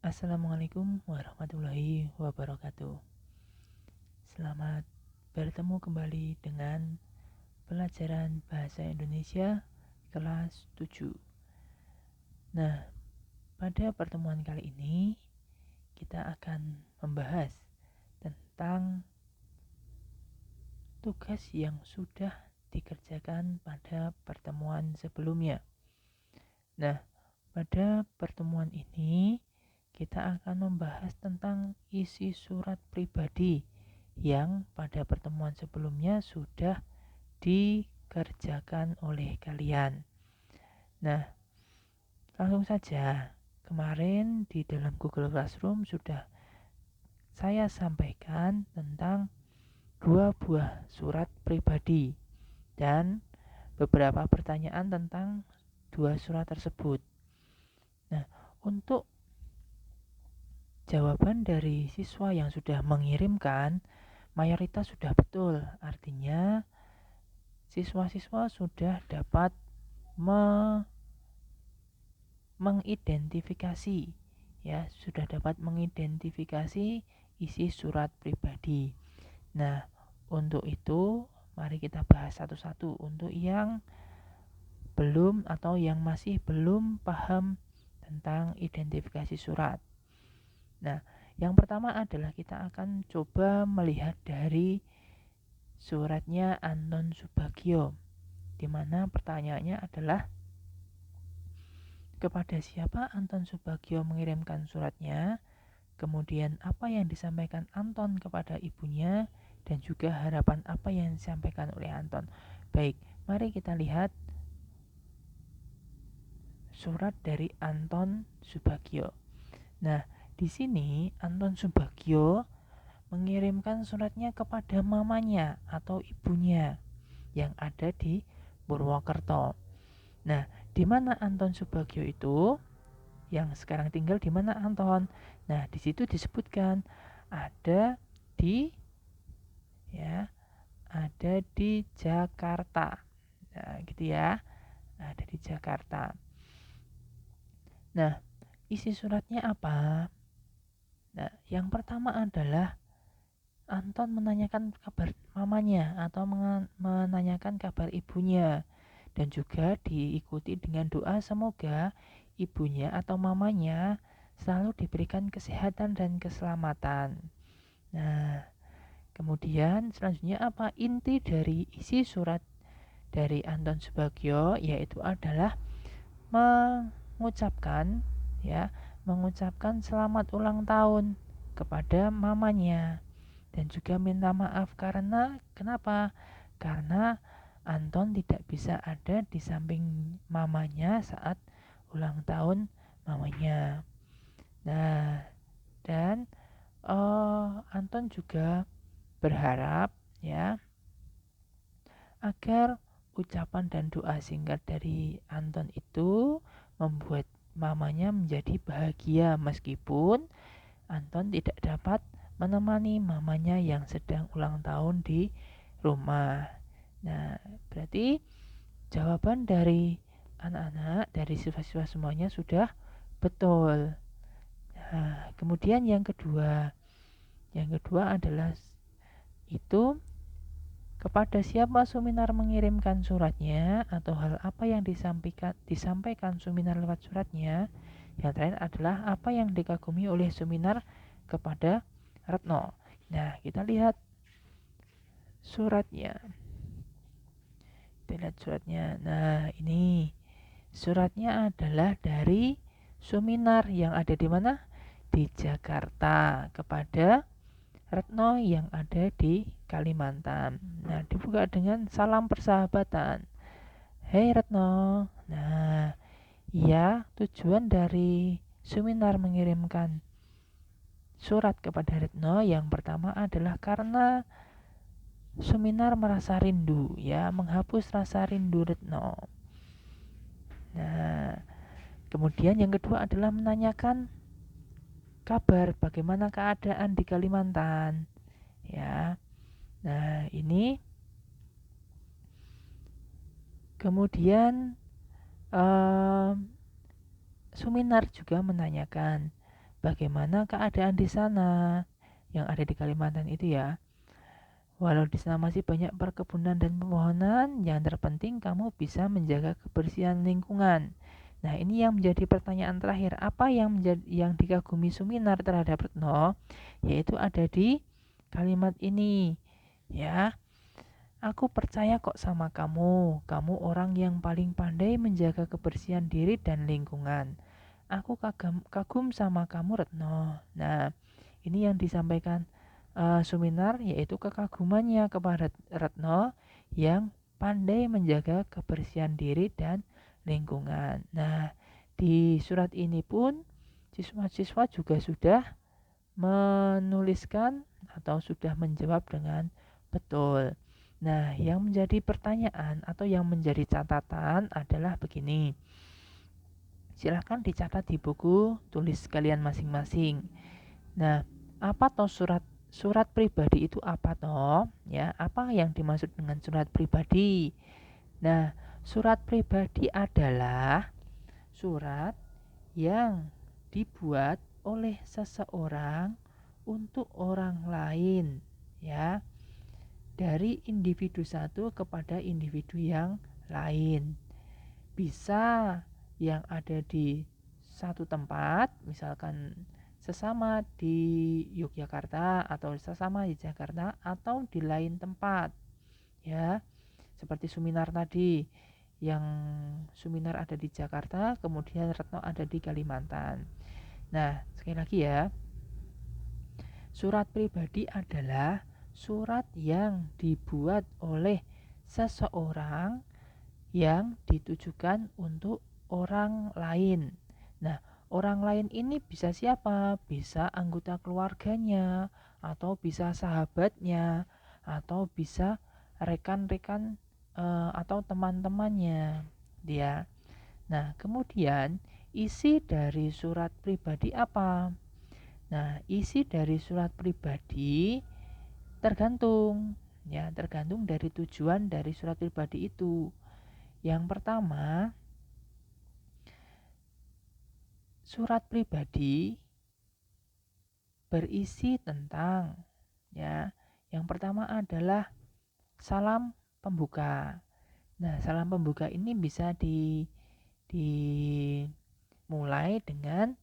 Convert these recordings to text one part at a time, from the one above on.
Assalamualaikum warahmatullahi wabarakatuh. Selamat bertemu kembali dengan pelajaran Bahasa Indonesia kelas 7. Nah, pada pertemuan kali ini kita akan membahas tentang tugas yang sudah dikerjakan pada pertemuan sebelumnya. Nah, pada pertemuan ini kita akan membahas tentang isi surat pribadi yang pada pertemuan sebelumnya sudah dikerjakan oleh kalian. Nah, langsung saja. Kemarin di dalam Google Classroom sudah saya sampaikan tentang 2 buah surat pribadi dan beberapa pertanyaan tentang 2 surat tersebut. Nah, untuk jawaban dari siswa yang sudah mengirimkan mayoritas sudah betul, artinya siswa-siswa sudah dapat mengidentifikasi, ya, sudah dapat mengidentifikasi isi surat pribadi. Nah, untuk itu mari kita bahas satu-satu untuk yang belum atau yang masih belum paham tentang identifikasi surat. Nah, yang pertama adalah kita akan coba melihat dari suratnya Anton Subagio, di mana pertanyaannya adalah kepada siapa Anton Subagio mengirimkan suratnya, kemudian apa yang disampaikan Anton kepada ibunya, dan juga harapan apa yang disampaikan oleh Anton. Baik, mari kita lihat surat dari Anton Subagio. Nah, di sini Anton Subagio mengirimkan suratnya kepada mamanya atau ibunya yang ada di Purwokerto. Nah, di mana Anton Subagio itu? Yang sekarang tinggal di mana Anton? Nah, di situ disebutkan ada di ada di Jakarta. Nah, gitu ya. Ada di Jakarta. Nah, isi suratnya apa? Nah, yang pertama adalah Anton menanyakan kabar mamanya atau menanyakan kabar ibunya, dan juga diikuti dengan doa semoga ibunya atau mamanya selalu diberikan kesehatan dan keselamatan. Nah, kemudian selanjutnya apa inti dari isi surat dari Anton Subagio, yaitu adalah mengucapkan mengucapkan selamat ulang tahun kepada mamanya dan juga minta maaf karena kenapa? Karena Anton tidak bisa ada di samping mamanya saat ulang tahun mamanya. Nah, dan Anton juga berharap agar ucapan dan doa singkat dari Anton itu membuat mamanya menjadi bahagia meskipun Anton tidak dapat menemani mamanya yang sedang ulang tahun di rumah. Nah, berarti jawaban dari anak-anak, dari siswa-siswa semuanya sudah betul. Nah, kemudian yang kedua adalah itu kepada siapa Suminar mengirimkan suratnya atau hal apa yang disampaikan Suminar lewat suratnya. Yang terakhir adalah apa yang dikagumi oleh Suminar kepada Retno. Nah, kita lihat suratnya. Nah, ini suratnya adalah dari Suminar yang ada di mana? Di Jakarta kepada Retno yang ada di Kalimantan. Nah, dibuka dengan salam persahabatan. Hei Retno. Nah, ya, tujuan dari Suminar mengirimkan surat kepada Retno yang pertama adalah karena Suminar merasa rindu, menghapus rasa rindu Retno. Nah, kemudian yang kedua adalah menanyakan kabar bagaimana keadaan di Kalimantan. Ya. Nah, ini kemudian Suminar juga menanyakan bagaimana keadaan di sana yang ada di Kalimantan itu ya. Walau di sana masih banyak perkebunan dan pepohonan, yang terpenting kamu bisa menjaga kebersihan lingkungan. Nah, ini yang menjadi pertanyaan terakhir. Apa yang dikagumi Suminar terhadap Retno? Yaitu ada di kalimat ini. Ya, aku percaya kok sama kamu. Kamu orang yang paling pandai menjaga kebersihan diri dan lingkungan. Aku kagum sama kamu, Retno. Nah, ini yang disampaikan Suminar, yaitu kekagumannya kepada Retno yang pandai menjaga kebersihan diri dan lingkungan. Nah, di surat ini pun siswa-siswa juga sudah menuliskan atau sudah menjawab dengan betul. Nah, yang menjadi pertanyaan atau yang menjadi catatan adalah begini. Silahkan dicatat di buku tulis kalian masing-masing. Nah, apa toh surat pribadi itu apa toh? Ya, apa yang dimaksud dengan surat pribadi? Nah, surat pribadi adalah surat yang dibuat oleh seseorang untuk orang lain, ya, dari individu satu kepada individu yang lain. Bisa yang ada di satu tempat, misalkan sesama di Yogyakarta atau sesama di Jakarta atau di lain tempat, ya, seperti Suminar tadi, yang Suminar ada di Jakarta kemudian Retno ada di Kalimantan. Nah, sekali lagi ya, surat pribadi adalah surat yang dibuat oleh seseorang yang ditujukan untuk orang lain. Nah, orang lain ini bisa siapa? Bisa anggota keluarganya, atau bisa sahabatnya, atau bisa rekan-rekan atau teman-temannya dia. Nah, kemudian isi dari surat pribadi apa? Nah, isi dari surat pribadi tergantung, ya, tergantung dari tujuan dari surat pribadi itu. Yang pertama, surat pribadi berisi tentang, ya, yang pertama adalah salam pembuka. Nah, salam pembuka ini bisa dimulai dengan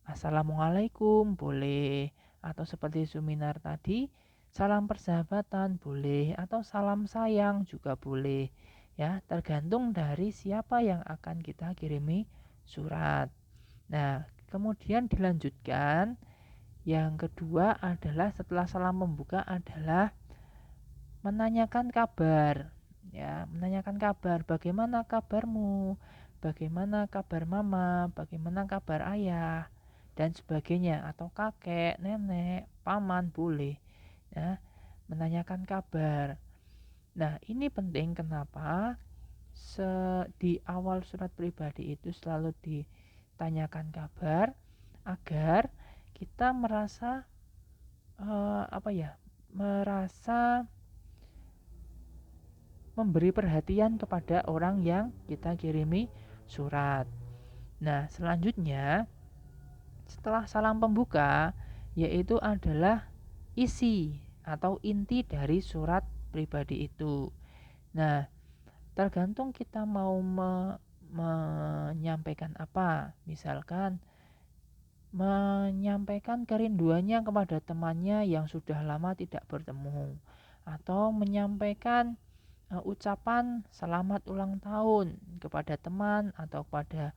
Assalamualaikum boleh, atau seperti Suminar tadi salam persahabatan boleh, atau salam sayang juga boleh, ya, tergantung dari siapa yang akan kita kirimi surat. Nah, kemudian dilanjutkan, yang kedua adalah setelah salam pembuka adalah menanyakan kabar, ya, menanyakan kabar, bagaimana kabarmu, bagaimana kabar mama, bagaimana kabar ayah, dan sebagainya, atau kakek, nenek, paman boleh, ya, menanyakan kabar. Nah, ini penting. Kenapa? Di awal surat pribadi itu selalu ditanyakan kabar agar kita merasa merasa memberi perhatian kepada orang yang kita kirimi surat. Nah, selanjutnya setelah salam pembuka, yaitu adalah isi atau inti dari surat pribadi itu. Nah, tergantung kita mau menyampaikan apa. Misalkan menyampaikan kerinduannya kepada temannya yang sudah lama tidak bertemu, atau menyampaikan ucapan selamat ulang tahun kepada teman atau kepada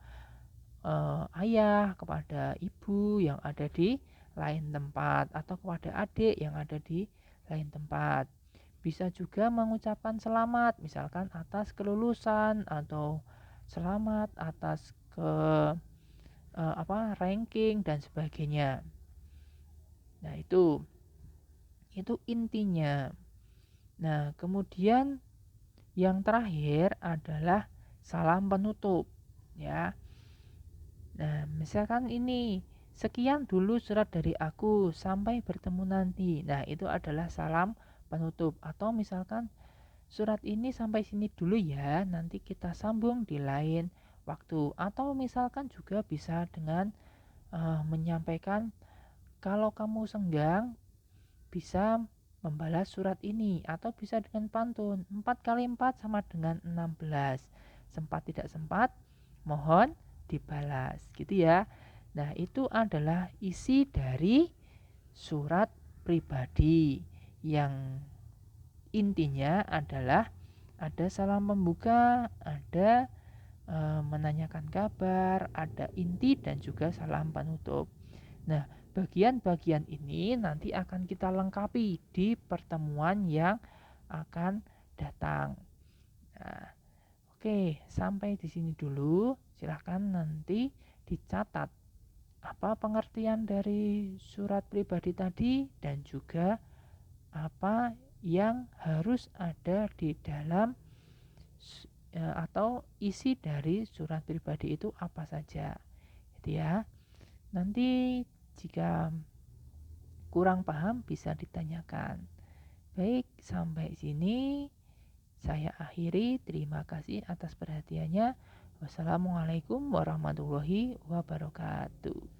ayah, kepada ibu yang ada di lain tempat, atau kepada adik yang ada di lain tempat. Bisa juga mengucapkan selamat, misalkan atas kelulusan, atau selamat atas ranking dan sebagainya. Nah, itu intinya. Nah, kemudian yang terakhir adalah salam penutup, ya. Nah, misalkan ini, sekian dulu surat dari aku, sampai bertemu nanti. Nah, itu adalah salam penutup. Atau misalkan surat ini sampai sini dulu ya, nanti kita sambung di lain waktu. Atau misalkan juga bisa dengan menyampaikan kalau kamu senggang bisa membalas surat ini, atau bisa dengan pantun 4 kali 4 sama dengan 16. Sempat tidak sempat mohon dibalas, gitu ya. Nah, itu adalah isi dari surat pribadi yang intinya adalah ada salam pembuka, ada menanyakan kabar, ada inti dan juga salam penutup. Nah, bagian-bagian ini nanti akan kita lengkapi di pertemuan yang akan datang. Nah, oke, sampai di sini dulu. Silahkan nanti dicatat apa pengertian dari surat pribadi tadi dan juga apa yang harus ada di dalam atau isi dari surat pribadi itu apa saja, gitu ya. Nanti jika kurang paham bisa ditanyakan. Baik, sampai sini saya akhiri. Terima kasih atas perhatiannya. Wassalamualaikum warahmatullahi wabarakatuh.